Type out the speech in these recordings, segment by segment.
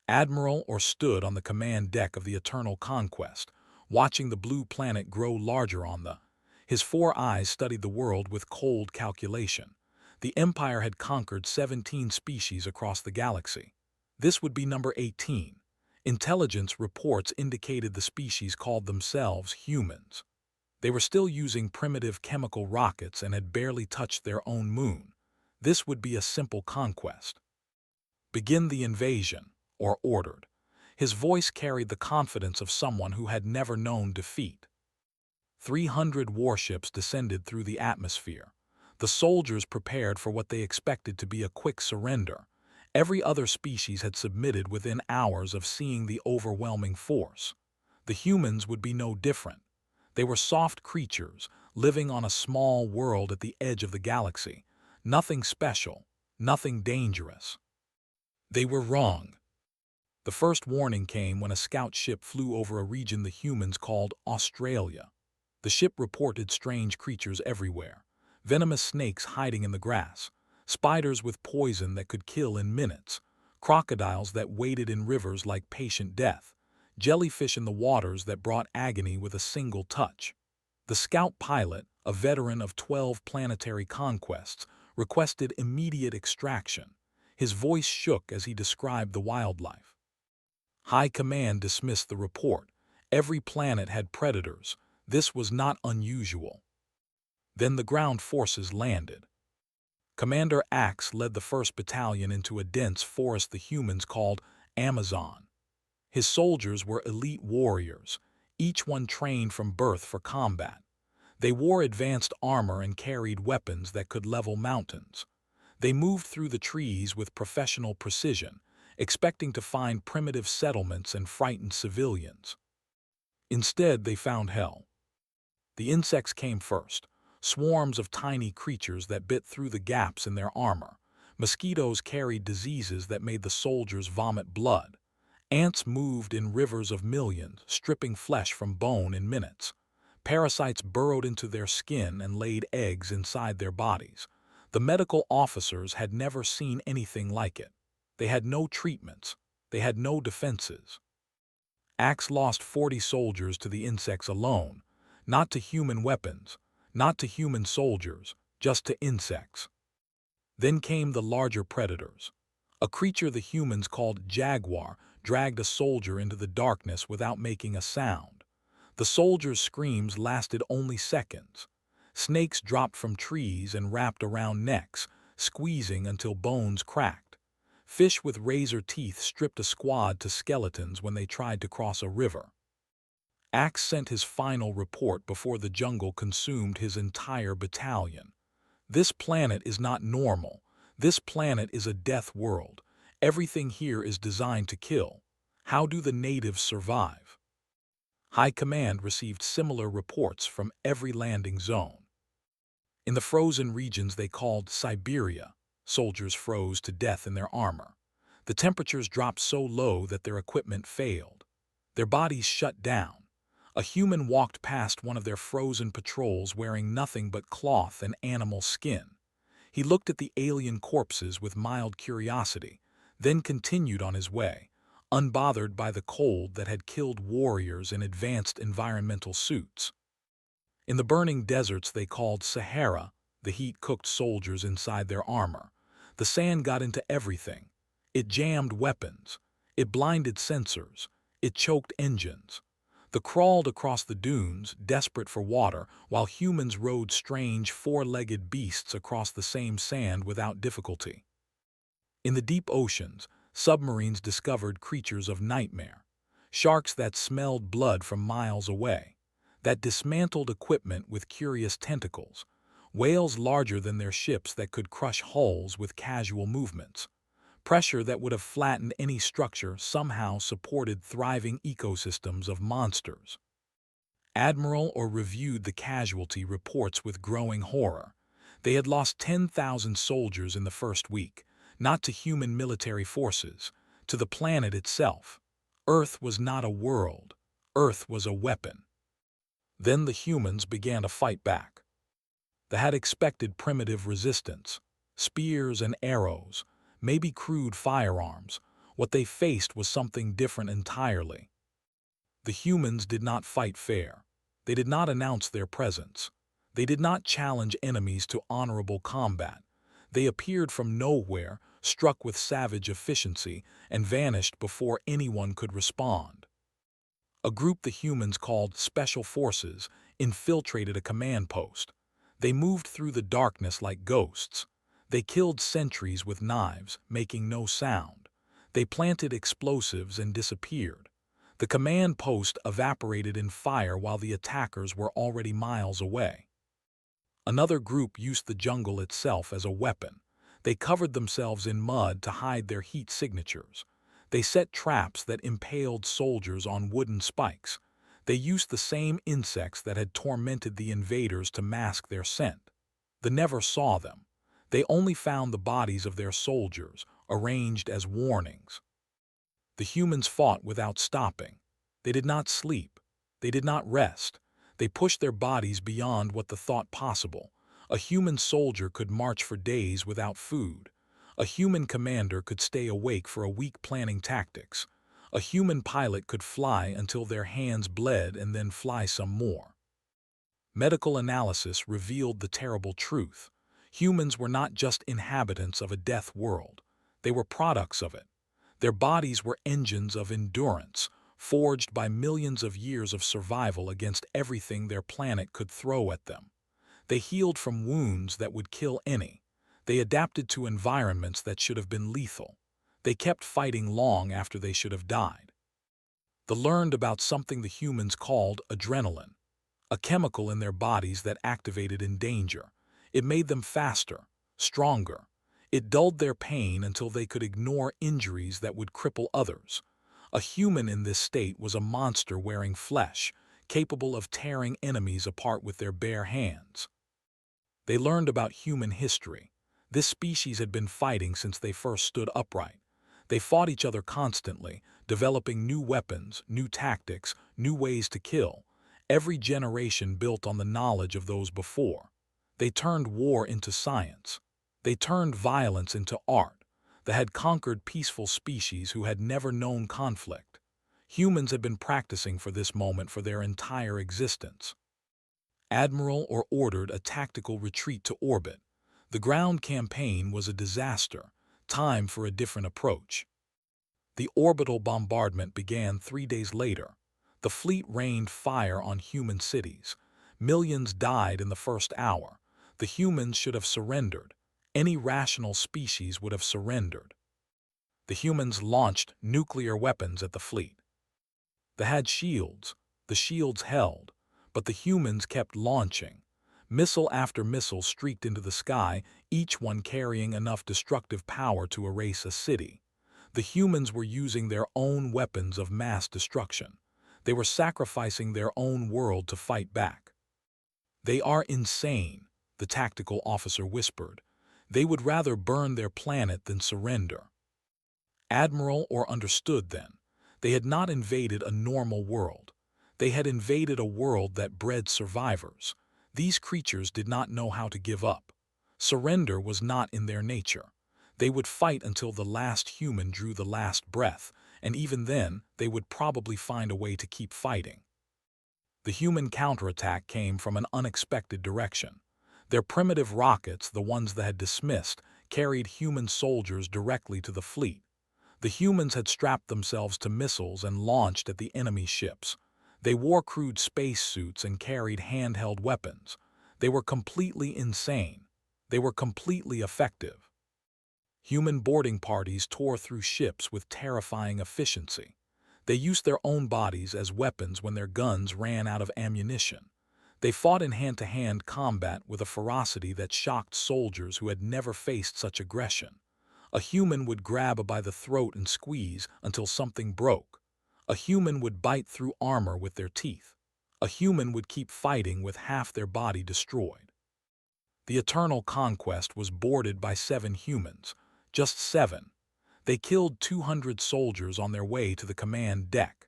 Admiral or stood on the command deck of the Eternal Conquest, watching the blue planet grow larger on the. His four eyes studied the world with cold calculation. The Empire had conquered 17 species across the galaxy. This would be number 18. Intelligence reports indicated the species called themselves humans. They were still using primitive chemical rockets and had barely touched their own moon. This would be a simple conquest. Begin the invasion, or ordered. His voice carried the confidence of someone who had never known defeat. 300 warships descended through the atmosphere. The soldiers prepared for what they expected to be a quick surrender. Every other species had submitted within hours of seeing the overwhelming force. The humans would be no different. They were soft creatures, living on a small world at the edge of the galaxy. Nothing special, nothing dangerous. They were wrong. The first warning came when a scout ship flew over a region the humans called Australia. The ship reported strange creatures everywhere. Venomous snakes hiding in the grass, spiders with poison that could kill in minutes, crocodiles that waded in rivers like patient death, jellyfish in the waters that brought agony with a single touch. The scout pilot, a veteran of 12 planetary conquests, requested immediate extraction. His voice shook as he described the wildlife. High Command dismissed the report. Every planet had predators. This was not unusual. Then the ground forces landed. Commander Axe led the 1st Battalion into a dense forest the humans called Amazon. His soldiers were elite warriors, each one trained from birth for combat. They wore advanced armor and carried weapons that could level mountains. They moved through the trees with professional precision, expecting to find primitive settlements and frightened civilians. Instead, they found hell. The insects came first, swarms of tiny creatures that bit through the gaps in their armor. Mosquitoes carried diseases that made the soldiers vomit blood. Ants moved in rivers of millions, stripping flesh from bone in minutes. Parasites burrowed into their skin and laid eggs inside their bodies. The medical officers had never seen anything like it. They had no treatments. They had no defenses. Axe lost 40 soldiers to the insects alone, not to human weapons, not to human soldiers, just to insects. Then came the larger predators. A creature the humans called jaguar dragged a soldier into the darkness without making a sound. The soldier's screams lasted only seconds. Snakes dropped from trees and wrapped around necks, squeezing until bones cracked. Fish with razor teeth stripped a squad to skeletons when they tried to cross a river. Axe sent his final report before the jungle consumed his entire battalion. This planet is not normal. This planet is a death world. Everything here is designed to kill. How do the natives survive? High Command received similar reports from every landing zone. In the frozen regions they called Siberia, soldiers froze to death in their armor. The temperatures dropped so low that their equipment failed. Their bodies shut down. A human walked past one of their frozen patrols wearing nothing but cloth and animal skin. He looked at the alien corpses with mild curiosity, then continued on his way, unbothered by the cold that had killed warriors in advanced environmental suits. In the burning deserts they called Sahara, the heat cooked soldiers inside their armor. The sand got into everything. It jammed weapons. It blinded sensors. It choked engines. They crawled across the dunes, desperate for water, while humans rode strange four-legged beasts across the same sand without difficulty. In the deep oceans, submarines discovered creatures of nightmare. Sharks that smelled blood from miles away. That dismantled equipment with curious tentacles. Whales larger than their ships that could crush hulls with casual movements. Pressure that would have flattened any structure somehow supported thriving ecosystems of monsters. Admiral or reviewed the casualty reports with growing horror. They had lost 10,000 soldiers in the first week, not to human military forces, to the planet itself. Earth was not a world. Earth was a weapon. Then the humans began to fight back. They had expected primitive resistance, spears and arrows, maybe crude firearms, What they faced was something different entirely. The humans did not fight fair. They did not announce their presence. They did not challenge enemies to honorable combat. They appeared from nowhere, struck with savage efficiency, and vanished before anyone could respond. A group the humans called Special Forces infiltrated a command post. They moved through the darkness like ghosts. They killed sentries with knives, making no sound. They planted explosives and disappeared. The command post evaporated in fire while the attackers were already miles away. Another group used the jungle itself as a weapon. They covered themselves in mud to hide their heat signatures. They set traps that impaled soldiers on wooden spikes. They used the same insects that had tormented the invaders to mask their scent. They never saw them. They only found the bodies of their soldiers, arranged as warnings. The humans fought without stopping. They did not sleep. They did not rest. They pushed their bodies beyond what they thought possible. A human soldier could march for days without food. A human commander could stay awake for a week planning tactics. A human pilot could fly until their hands bled and then fly some more. Medical analysis revealed the terrible truth. Humans were not just inhabitants of a death world. They were products of it. Their bodies were engines of endurance, forged by millions of years of survival against everything their planet could throw at them. They healed from wounds that would kill any. They adapted to environments that should have been lethal. They kept fighting long after they should have died. They learned about something the humans called adrenaline, a chemical in their bodies that activated in danger. It made them faster, stronger. It dulled their pain until they could ignore injuries that would cripple others. A human in this state was a monster wearing flesh, capable of tearing enemies apart with their bare hands. They learned about human history. This species had been fighting since they first stood upright. They fought each other constantly, developing new weapons, new tactics, new ways to kill. Every generation built on the knowledge of those before. They turned war into science. They turned violence into art. They had conquered peaceful species who had never known conflict. Humans had been practicing for this moment for their entire existence. Admiral or ordered a tactical retreat to orbit. The ground campaign was a disaster. Time for a different approach. The orbital bombardment began 3 days later. The fleet rained fire on human cities. Millions died in the first hour. The humans should have surrendered. Any rational species would have surrendered. The humans launched nuclear weapons at the fleet. They had shields. The shields held. But the humans kept launching. Missile after missile streaked into the sky, each one carrying enough destructive power to erase a city. The humans were using their own weapons of mass destruction. They were sacrificing their own world to fight back. "They are insane," the tactical officer whispered. "They would rather burn their planet than surrender." Admiral or understood then. They had not invaded a normal world. They had invaded a world that bred survivors. These creatures did not know how to give up. Surrender was not in their nature. They would fight until the last human drew the last breath, and even then, they would probably find a way to keep fighting. The human counterattack came from an unexpected direction. Their primitive rockets, the ones they had dismissed, carried human soldiers directly to the fleet. The humans had strapped themselves to missiles and launched at the enemy ships. They wore crude spacesuits and carried handheld weapons. They were completely insane. They were completely effective. Human boarding parties tore through ships with terrifying efficiency. They used their own bodies as weapons when their guns ran out of ammunition. They fought in hand-to-hand combat with a ferocity that shocked soldiers who had never faced such aggression. A human would grab by the throat and squeeze until something broke. A human would bite through armor with their teeth. A human would keep fighting with half their body destroyed. The eternal conquest was boarded by 7 humans. Just 7. They killed 200 soldiers on their way to the command deck.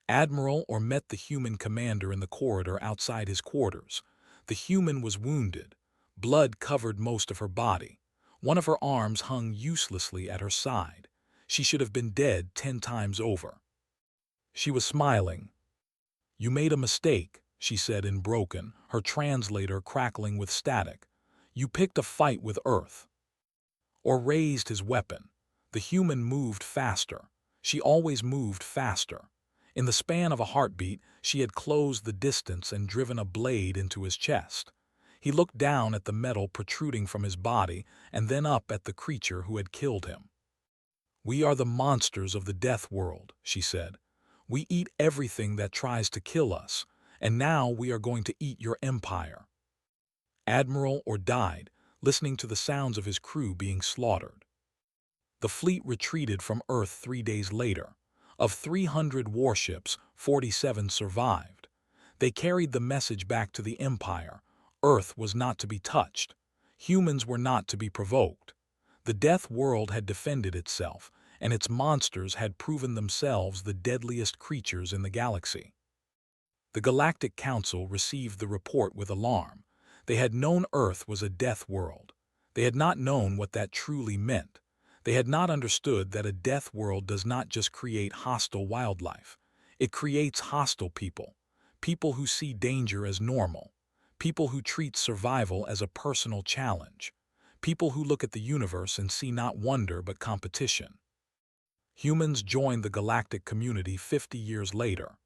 Admiral or met the human commander in the corridor outside his quarters. The human was wounded. Blood covered most of her body. One of her arms hung uselessly at her side. She should have been dead 10 times over. She was smiling. "You made a mistake," she said in broken, her translator crackling with static. "You picked a fight with Earth." Or raised his weapon. The human moved faster. She always moved faster. In the span of a heartbeat, she had closed the distance and driven a blade into his chest. He looked down at the metal protruding from his body and then up at the creature who had killed him. "We are the monsters of the Deathworld," she said. "We eat everything that tries to kill us, and now we are going to eat your empire." Admiral or died, listening to the sounds of his crew being slaughtered. The fleet retreated from Earth 3 days later. Of 300 warships, 47 survived. They carried the message back to the Empire. Earth was not to be touched. Humans were not to be provoked. The Death World had defended itself, and its monsters had proven themselves the deadliest creatures in the galaxy. The Galactic Council received the report with alarm. They had known Earth was a death world. They had not known what that truly meant. They had not understood that a death world does not just create hostile wildlife. It creates hostile people. People who see danger as normal. People who treat survival as a personal challenge. People who look at the universe and see not wonder but competition. Humans joined the galactic community 50 years later.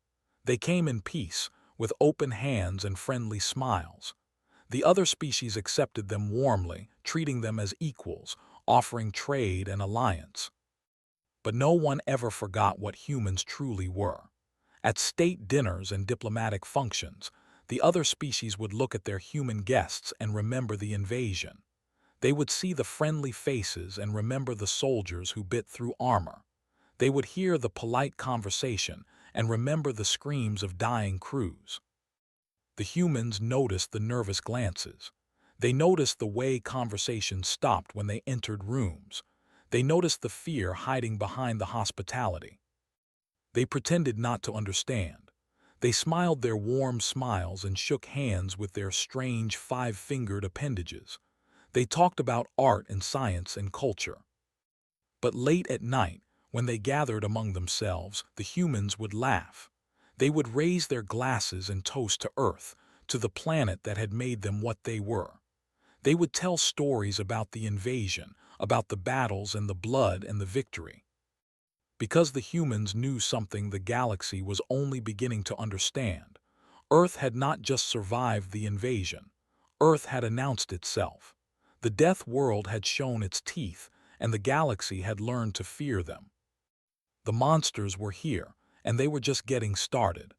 They came in peace, with open hands and friendly smiles. The other species accepted them warmly, treating them as equals, offering trade and alliance. But no one ever forgot what humans truly were. At state dinners and diplomatic functions, the other species would look at their human guests and remember the invasion. They would see the friendly faces and remember the soldiers who bit through armor. They would hear the polite conversation and remember the screams of dying crews. The humans noticed the nervous glances. They noticed the way conversations stopped when they entered rooms. They noticed the fear hiding behind the hospitality. They pretended not to understand. They smiled their warm smiles and shook hands with their strange five-fingered appendages. They talked about art and science and culture. But late at night, when they gathered among themselves, the humans would laugh. They would raise their glasses and toast to Earth, to the planet that had made them what they were. They would tell stories about the invasion, about the battles and the blood and the victory. Because the humans knew something the galaxy was only beginning to understand. Earth had not just survived the invasion. Earth had announced itself. The Death World had shown its teeth, and the galaxy had learned to fear them. The monsters were here, and they were just getting started.